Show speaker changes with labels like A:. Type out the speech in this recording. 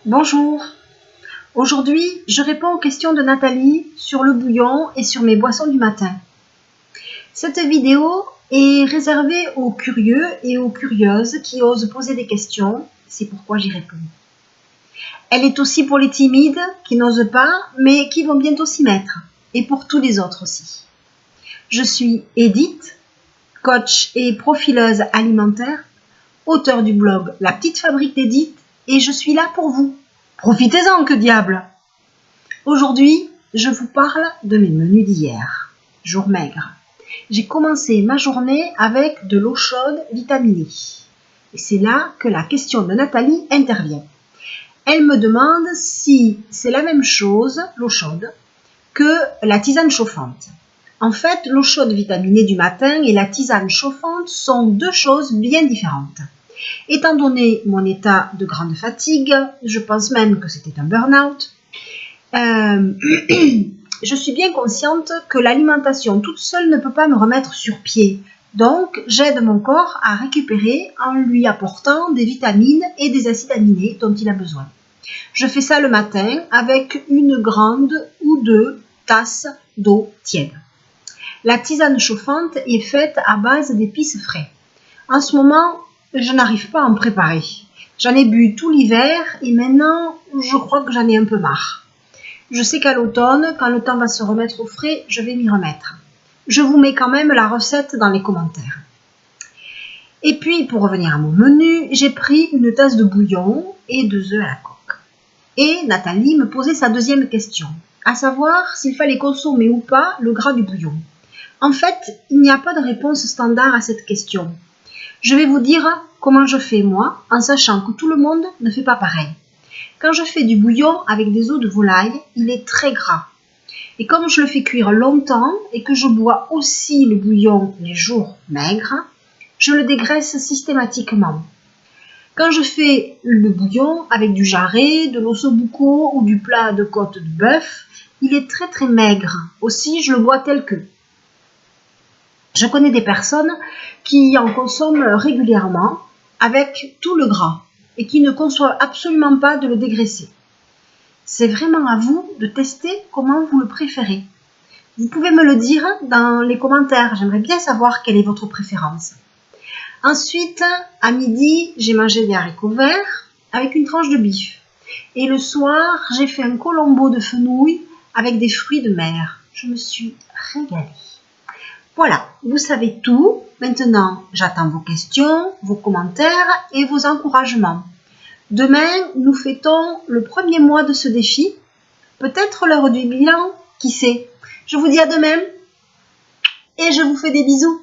A: Bonjour. Aujourd'hui, je réponds aux questions de Nathalie sur le bouillon et sur mes boissons du matin. Cette vidéo est réservée aux curieux et aux curieuses qui osent poser des questions. C'est pourquoi j'y réponds. Elle est aussi pour les timides qui n'osent pas, mais qui vont bientôt s'y mettre. Et pour tous les autres aussi. Je suis Edith, coach et profileuse alimentaire, auteure du blog La Petite Fabrique d'Edith, et je suis là pour vous. Profitez-en, que diable! Aujourd'hui, je vous parle de mes menus d'hier. Jour maigre. J'ai commencé ma journée avec de l'eau chaude vitaminée. Et c'est là que la question de Nathalie intervient. Elle me demande si c'est la même chose, l'eau chaude, que la tisane chauffante. En fait, l'eau chaude vitaminée du matin et la tisane chauffante sont deux choses bien différentes. Étant donné mon état de grande fatigue, je pense même que c'était un burn-out, je suis bien consciente que l'alimentation toute seule ne peut pas me remettre sur pied. Donc, j'aide mon corps à récupérer en lui apportant des vitamines et des acides aminés dont il a besoin. Je fais ça le matin avec une grande ou deux tasses d'eau tiède. La tisane chauffante est faite à base d'épices frais. En ce moment, je n'arrive pas à en préparer. J'en ai bu tout l'hiver et maintenant, je crois que j'en ai un peu marre. Je sais qu'à l'automne, quand le temps va se remettre au frais, je vais m'y remettre. Je vous mets quand même la recette dans les commentaires. Et puis, pour revenir à mon menu, j'ai pris une tasse de bouillon et 2 œufs à la coque. Et Nathalie me posait sa deuxième question, à savoir s'il fallait consommer ou pas le gras du bouillon. En fait, il n'y a pas de réponse standard à cette question. Je vais vous dire comment je fais moi, en sachant que tout le monde ne fait pas pareil. Quand je fais du bouillon avec des os de volaille, il est très gras. Et comme je le fais cuire longtemps et que je bois aussi le bouillon les jours maigres, je le dégraisse systématiquement. Quand je fais le bouillon avec du jarret, de l'ossobuco ou du plat de côte de bœuf, il est très très maigre. Aussi, je le bois tel que. Je connais des personnes qui en consomment régulièrement avec tout le gras et qui ne conçoivent absolument pas de le dégraisser. C'est vraiment à vous de tester comment vous le préférez. Vous pouvez me le dire dans les commentaires, j'aimerais bien savoir quelle est votre préférence. Ensuite, à midi, j'ai mangé des haricots verts avec une tranche de bif. Et le soir, j'ai fait un colombo de fenouil avec des fruits de mer. Je me suis régalée. Voilà, vous savez tout. Maintenant, j'attends vos questions, vos commentaires et vos encouragements. Demain, nous fêtons le 1er mois de ce défi. Peut-être l'heure du bilan, qui sait. Je vous dis à demain et je vous fais des bisous.